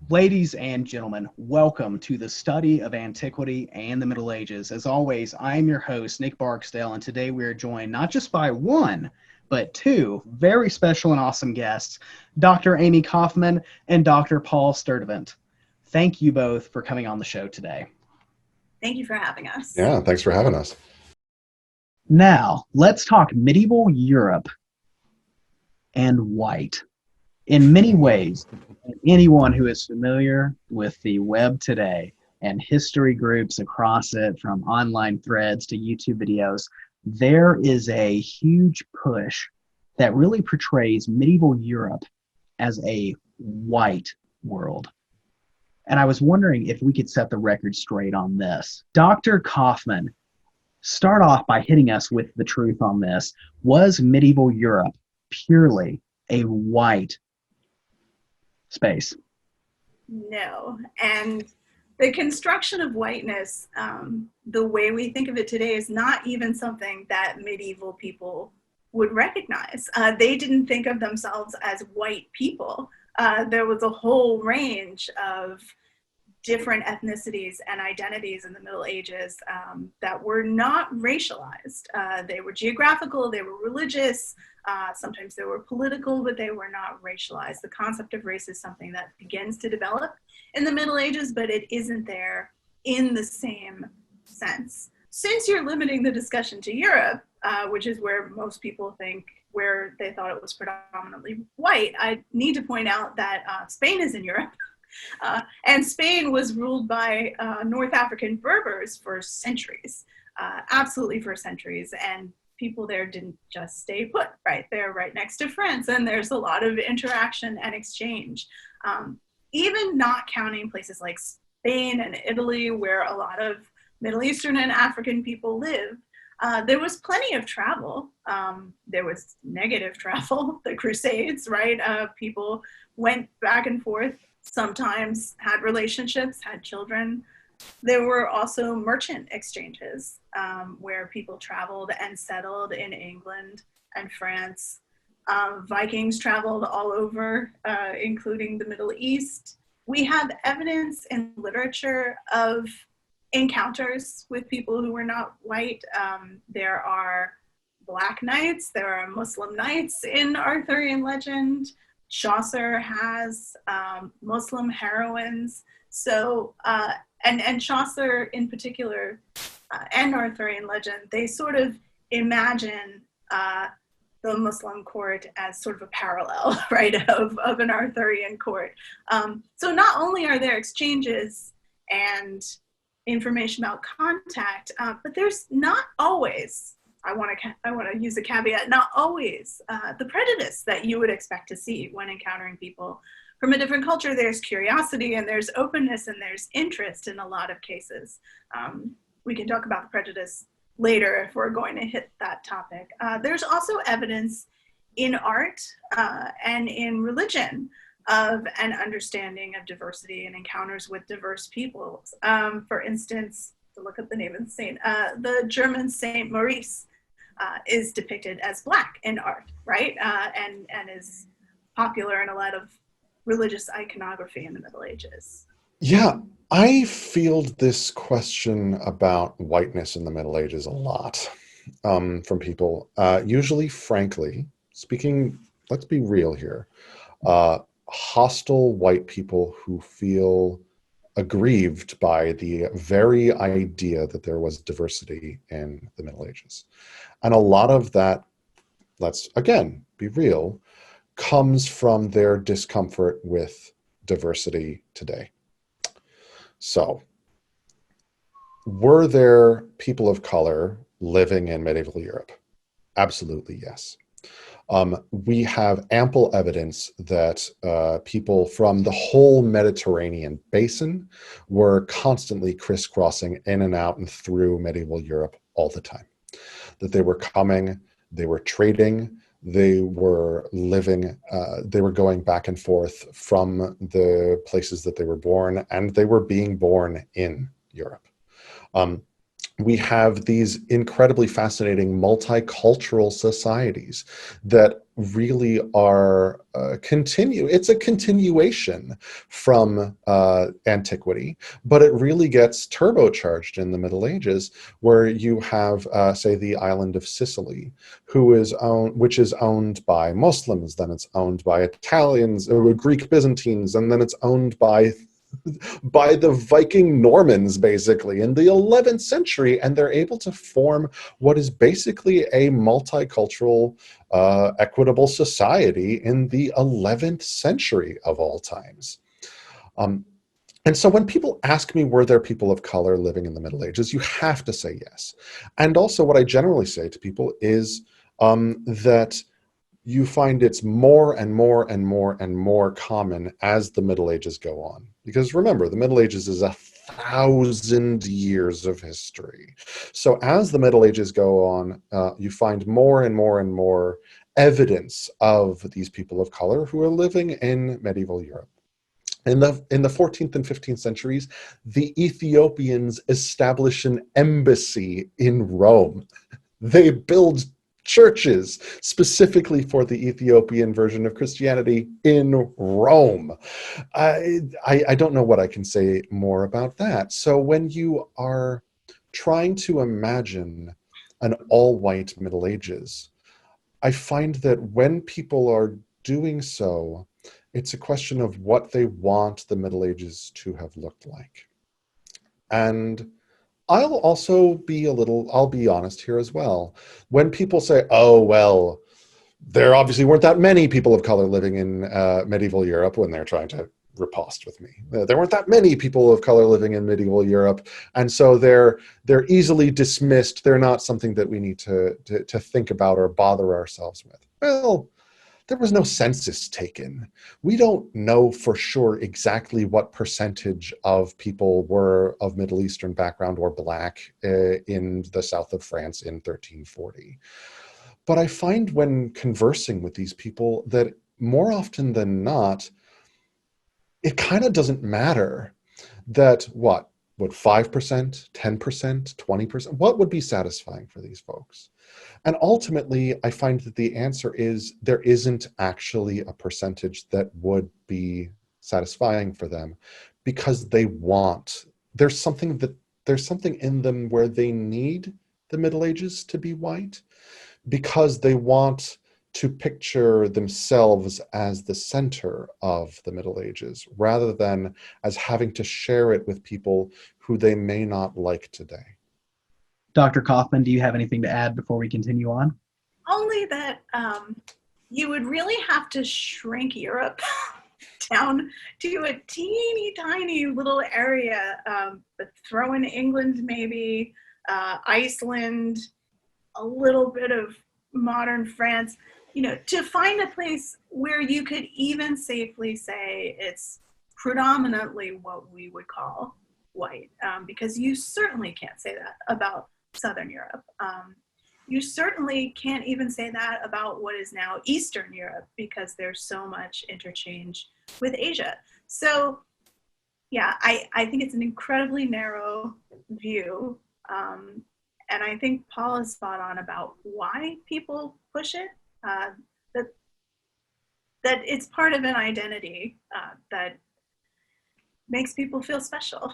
Ladies and gentlemen, welcome to the study of antiquity and the Middle Ages. As always, I am your host, Nick Barksdale, and today we are joined not just by one, but two very special and awesome guests, Dr. Amy Kaufman and Dr. Paul Sturtevant. Thank you both for coming on the show today. Thank you for having us. Yeah, thanks for having us. Now, let's talk medieval Europe and white. In many ways, anyone who is familiar with the web today and history groups across it, from online threads to YouTube videos, there is a huge push that really portrays medieval Europe as a white world. And I was wondering if we could set the record straight on this. Dr. Kaufman, start off by hitting us with the truth on this. Was medieval Europe purely a white space? No. And the construction of whiteness, the way we think of it today, is not even something that medieval people would recognize. They didn't think of themselves as white people. There was a whole range of different ethnicities and identities in the Middle Ages that were not racialized. They were geographical, they were religious, sometimes they were political, but they were not racialized. The concept of race is something that begins to develop in the Middle Ages, but it isn't there in the same sense. Since you're limiting the discussion to Europe, which is where most people think, where they thought it was predominantly white, I need to point out that Spain is in Europe. And Spain was ruled by North African Berbers for centuries, absolutely for centuries. And people there didn't just stay put, right? They're right next to France, and there's a lot of interaction and exchange. Even not counting places like Spain and Italy, where a lot of Middle Eastern and African people live, there was plenty of travel. There was negative travel, the Crusades, right? People went back and forth, sometimes had relationships, had children. There were also merchant exchanges where people traveled and settled in England and France. Vikings traveled all over, including the Middle East. We have evidence in literature of encounters with people who were not white. There are Black knights, there are Muslim knights in Arthurian legend. Chaucer has Muslim heroines. So, and Chaucer in particular, and Arthurian legend, they sort of imagine the Muslim court as sort of a parallel, right, of an Arthurian court. So not only are there exchanges and information about contact, but there's not always, I want to use a caveat, not always the prejudice that you would expect to see when encountering people from a different culture. There's curiosity and there's openness and there's interest in a lot of cases. We can talk about the prejudice later if we're going to hit that topic. There's also evidence in art and in religion of an understanding of diversity and encounters with diverse peoples. For instance, to look up the name of the saint, the German Saint Maurice is depicted as Black in art, right? And is popular in a lot of religious iconography in the Middle Ages. Yeah, I field this question about whiteness in the Middle Ages a lot from people. Usually, frankly speaking, let's be real here, hostile white people who feel aggrieved by the very idea that there was diversity in the Middle Ages. And a lot of that, let's again be real, comes from their discomfort with diversity today. So, were there people of color living in medieval Europe? Absolutely, yes. We have ample evidence that people from the whole Mediterranean basin were constantly crisscrossing in and out and through medieval Europe all the time. That they were coming, they were trading, they were living, they were going back and forth from the places that they were born, and they were being born in Europe. We have these incredibly fascinating multicultural societies that really are it's a continuation from antiquity, but it really gets turbocharged in the Middle Ages, where you have, say, the island of Sicily, which is owned by Muslims, then it's owned by Italians, Greek Byzantines, and then it's owned by the Viking Normans, basically, in the 11th century, and they're able to form what is basically a multicultural, equitable society in the 11th century of all times. And so when people ask me, were there people of color living in the Middle Ages, you have to say yes. And also what I generally say to people is that you find it's more and more and more and more common as the Middle Ages go on. Because remember, the Middle Ages is 1,000 years of history. So as the Middle Ages go on, you find more and more and more evidence of these people of color who are living in medieval Europe. In the 14th and 15th centuries, the Ethiopians establish an embassy in Rome. They build churches specifically for the Ethiopian version of Christianity in Rome. I don't know what I can say more about that. So when you are trying to imagine an all-white Middle Ages, I find that when people are doing so, it's a question of what they want the Middle Ages to have looked like. And I'll also I'll be honest here as well. When people say, oh, well, there obviously weren't that many people of color living in medieval Europe, when they're trying to riposte with me. There weren't that many people of color living in medieval Europe, and so they're easily dismissed. They're not something that we need to think about or bother ourselves with. Well, there was no census taken. We don't know for sure exactly what percentage of people were of Middle Eastern background or Black in the south of France in 1340. But I find when conversing with these people that more often than not, it kind of doesn't matter that what would 5%, 10%, 20%, what would be satisfying for these folks? And ultimately, I find that the answer is there isn't actually a percentage that would be satisfying for them, because there's something in them where they need the Middle Ages to be white, because they want to picture themselves as the center of the Middle Ages, rather than as having to share it with people who they may not like today. Dr. Kaufman, do you have anything to add before we continue on? Only that you would really have to shrink Europe down to a teeny tiny little area, but throw in England maybe, Iceland, a little bit of modern France, to find a place where you could even safely say it's predominantly what we would call white, because you certainly can't say that about Southern Europe. You certainly can't even say that about what is now Eastern Europe, because there's so much interchange with Asia. So yeah, I think it's an incredibly narrow view. And I think Paul is spot on about why people push it, that it's part of an identity that makes people feel special.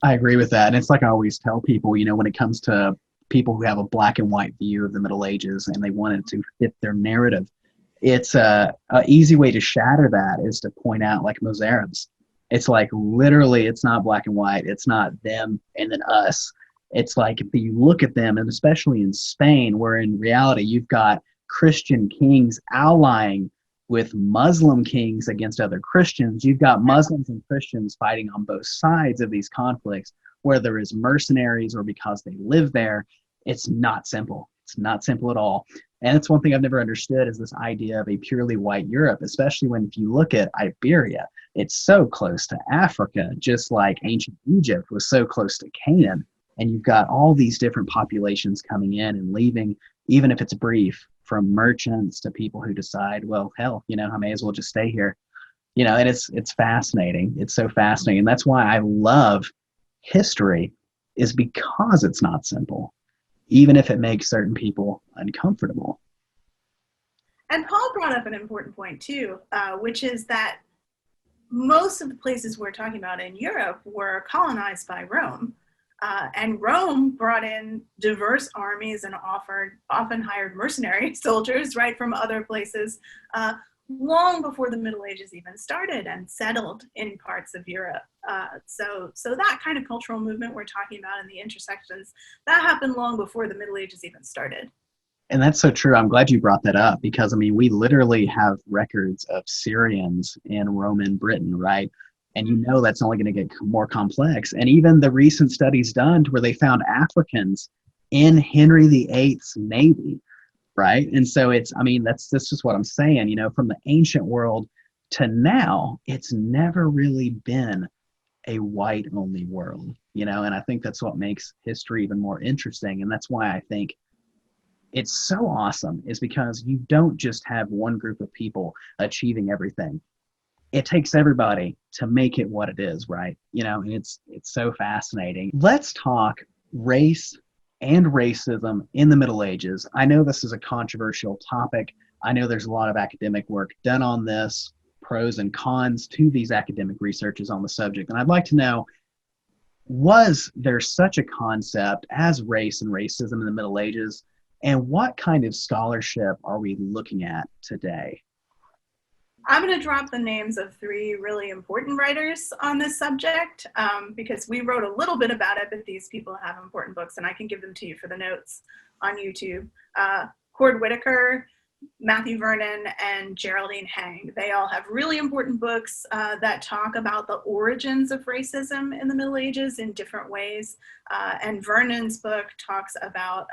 I agree with that. And it's like I always tell people, when it comes to people who have a black and white view of the Middle Ages and they want it to fit their narrative, it's a easy way to shatter that is to point out, like, Mozarabs. It's like, literally, it's not black and white. It's not them and then us. It's like, if you look at them, and especially in Spain, where in reality you've got Christian kings allying with Muslim kings against other Christians. You've got Muslims and Christians fighting on both sides of these conflicts, whether it's mercenaries or because they live there. It's not simple. It's not simple at all. And it's one thing I've never understood is this idea of a purely white Europe, especially when if you look at Iberia, it's so close to Africa, just like ancient Egypt was so close to Canaan. And you've got all these different populations coming in and leaving, even if it's brief, from merchants to people who decide, well, hell, I may as well just stay here. And it's fascinating. It's so fascinating. And that's why I love history, is because it's not simple, even if it makes certain people uncomfortable. And Paul brought up an important point too, which is that most of the places we're talking about in Europe were colonized by Rome. And Rome brought in diverse armies and often hired mercenary soldiers, right, from other places, long before the Middle Ages even started, and settled in parts of Europe. So that kind of cultural movement we're talking about in the intersections, that happened long before the Middle Ages even started. And that's so true. I'm glad you brought that up, because we literally have records of Syrians in Roman Britain, right? And that's only going to get more complex. And even the recent studies done where they found Africans in Henry VIII's Navy, right? And so that's just what I'm saying, from the ancient world to now, it's never really been a white only world, and I think that's what makes history even more interesting. And that's why I think it's so awesome, is because you don't just have one group of people achieving everything. It takes everybody to make it what it is, right? And it's so fascinating. Let's talk race and racism in the Middle Ages. I know this is a controversial topic. I know there's a lot of academic work done on this, pros and cons to these academic researches on the subject. And I'd like to know, was there such a concept as race and racism in the Middle Ages? And what kind of scholarship are we looking at today? I'm going to drop the names of 3 really important writers on this subject, because we wrote a little bit about it, but these people have important books, and I can give them to you for the notes on YouTube. Cord Whitaker, Matthew Vernon, and Geraldine Hang. They all have really important books that talk about the origins of racism in the Middle Ages in different ways. And Vernon's book talks about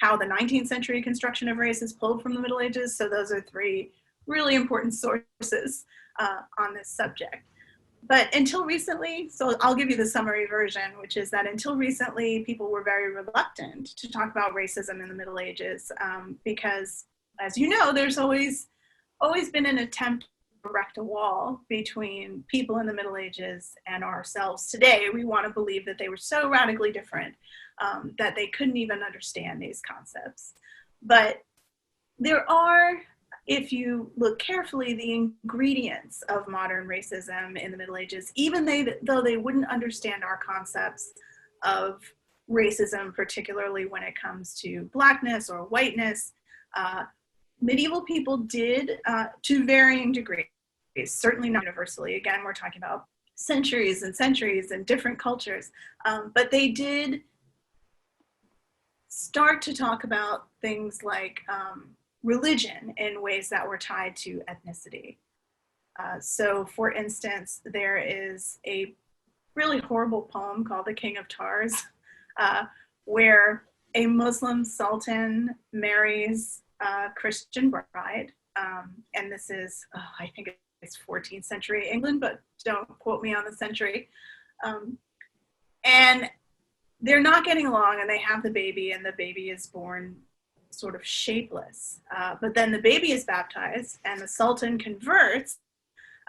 how the 19th century construction of race is pulled from the Middle Ages. So those are 3 really important sources on this subject. But until recently, so I'll give you the summary version, which is that until recently, people were very reluctant to talk about racism in the Middle Ages because, as you know, there's always been an attempt to erect a wall between people in the Middle Ages and ourselves today. We want to believe that they were so radically different that they couldn't even understand these concepts. But there are, if you look carefully, the ingredients of modern racism in the Middle Ages, even though they wouldn't understand our concepts of racism, particularly when it comes to blackness or whiteness, medieval people did to varying degrees, certainly not universally. Again, we're talking about centuries and centuries and different cultures, but they did start to talk about things like religion in ways that were tied to ethnicity. So for instance, there is a really horrible poem called The King of Tars, where a Muslim sultan marries a Christian bride. And this is, I think it's 14th century England, but don't quote me on the century. And they're not getting along, and they have the baby, and the baby is born sort of shapeless. But then the baby is baptized, and the Sultan converts,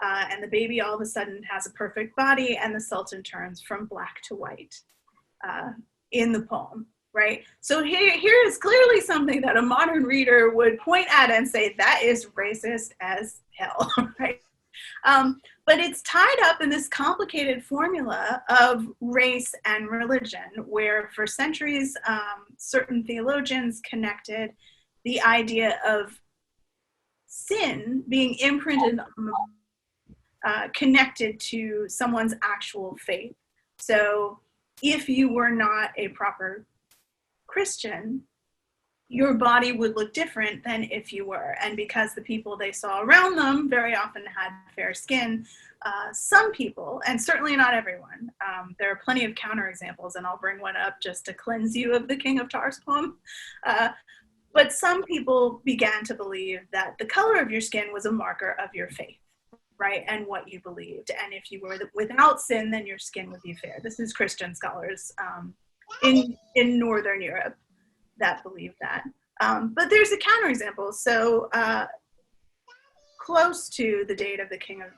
and the baby all of a sudden has a perfect body, and the Sultan turns from black to white in the poem, right? So here is clearly something that a modern reader would point at and say, that is racist as hell, right? But it's tied up in this complicated formula of race and religion, where for centuries, certain theologians connected the idea of sin being imprinted, connected to someone's actual faith. So if you were not a proper Christian, your body would look different than if you were. And because the people they saw around them very often had fair skin, some people, and certainly not everyone, there are plenty of counterexamples, and I'll bring one up just to cleanse you of the King of Tars poem. But some people began to believe that the color of your skin was a marker of your faith, right? And what you believed. And if you were without sin, then your skin would be fair. This is Christian scholars in Northern Europe that believe that. But there's a counterexample. So close to the date of the King of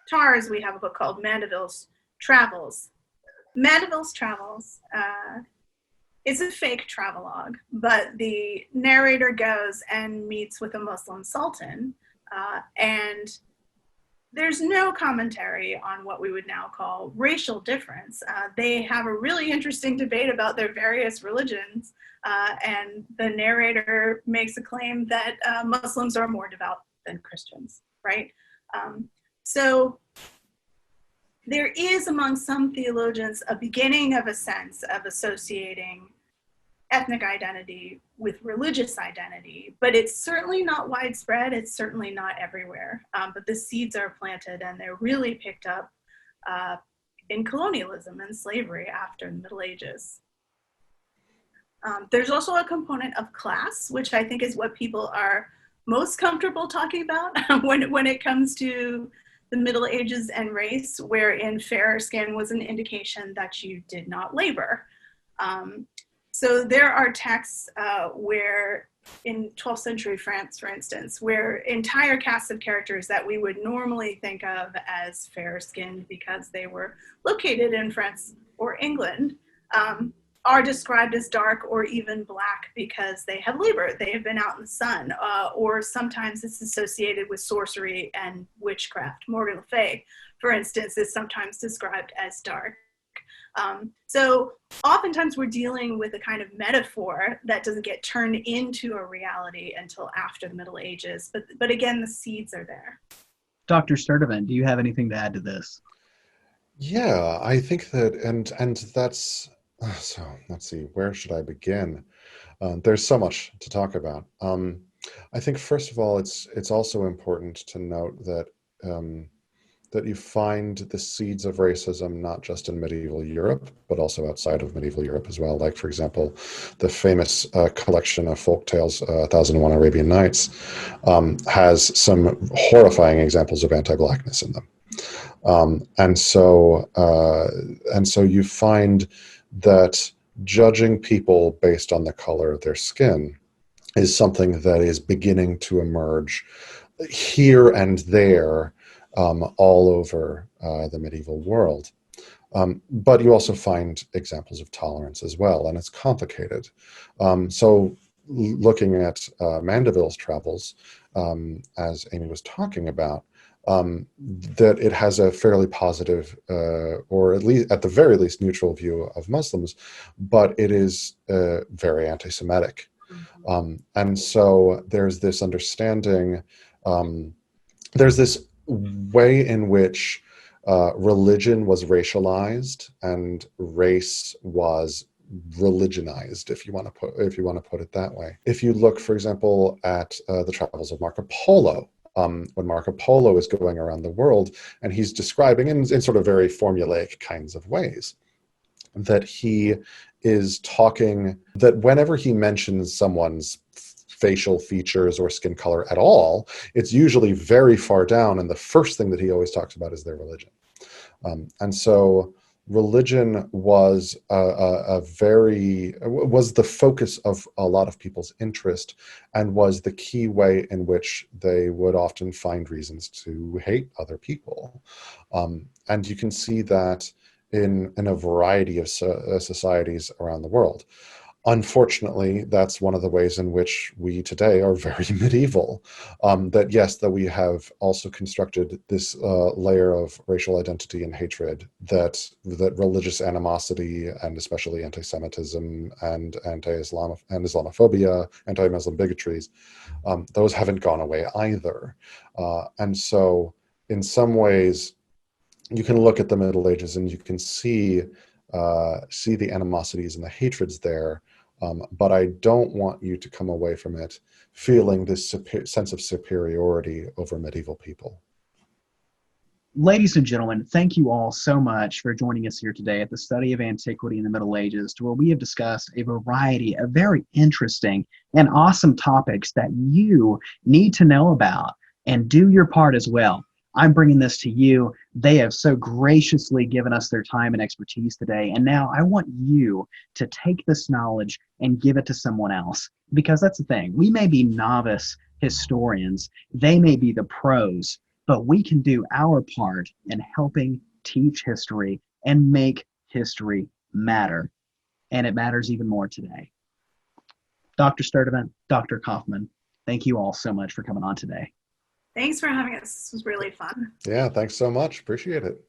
Tars, we have a book called Mandeville's Travels. Mandeville's Travels is a fake travelogue, but the narrator goes and meets with a Muslim sultan, and there's no commentary on what we would now call racial difference. They have a really interesting debate about their various religions, and the narrator makes a claim that Muslims are more devout than Christians, right? So there is among some theologians a beginning of a sense of associating ethnic identity with religious identity, but it's certainly not widespread. It's certainly not everywhere. But the seeds are planted, and they're really picked up in colonialism and slavery after the Middle Ages. There's also a component of class, which I think is what people are most comfortable talking about when it comes to the Middle Ages and race, wherein fair skin was an indication that you did not labor. So there are texts where, in 12th century France, for instance, where entire casts of characters that we would normally think of as fair-skinned because they were located in France or England, are described as dark or even black because they have labored, they have been out in the sun, or sometimes it's associated with sorcery and witchcraft. Morgan Le Fay, for instance, is sometimes described as dark. So oftentimes we're dealing with a kind of metaphor that doesn't get turned into a reality until after the Middle Ages. But again, the seeds are there. Dr. Sturtevant, do you have anything to add to this? Yeah, I think that, and that's, so let's see, where should I begin? There's so much to talk about. I think first of all, it's also important to note that that you find the seeds of racism not just in medieval Europe, but also outside of medieval Europe as well. Like, for example, the famous collection of folk tales, 1001 Arabian Nights, has some horrifying examples of anti-Blackness in them. And so you find that judging people based on the color of their skin is something that is beginning to emerge here and there all over the medieval world. But you also find examples of tolerance as well, and it's complicated. So looking at Mandeville's Travels, as Amy was talking about, that it has a fairly positive, or at least at the very least neutral view of Muslims, but it is very anti-Semitic. And so there's this understanding, there's this way in which religion was racialized and race was religionized, if you want to put it that way. If you look, for example, at the travels of Marco Polo, when Marco Polo is going around the world and he's describing in sort of very formulaic kinds of ways, that he is talking, that whenever he mentions someone's facial features or skin color at all, it's usually very far down, and the first thing that he always talks about is their religion. And so religion was was the focus of a lot of people's interest, and was the key way in which they would often find reasons to hate other people. And you can see that in a variety of societies around the world. Unfortunately, that's one of the ways in which we today are very medieval. That yes, that we have also constructed this layer of racial identity and hatred, that religious animosity and especially anti-Semitism and Islamophobia, anti-Muslim bigotries, those haven't gone away either. And so, in some ways, you can look at the Middle Ages and you can see the animosities and the hatreds there. But I don't want you to come away from it feeling this sense of superiority over medieval people. Ladies and gentlemen, thank you all so much for joining us here today at the Study of Antiquity in the Middle Ages, to where we have discussed a variety of very interesting and awesome topics that you need to know about and do your part as well. I'm bringing this to you. They have so graciously given us their time and expertise today, and now I want you to take this knowledge and give it to someone else, because that's the thing. We may be novice historians, they may be the pros, but we can do our part in helping teach history and make history matter. And it matters even more today. Dr. Sturtevant, Dr. Kaufman, thank you all so much for coming on today. Thanks for having us. This was really fun. Yeah, thanks so much. Appreciate it.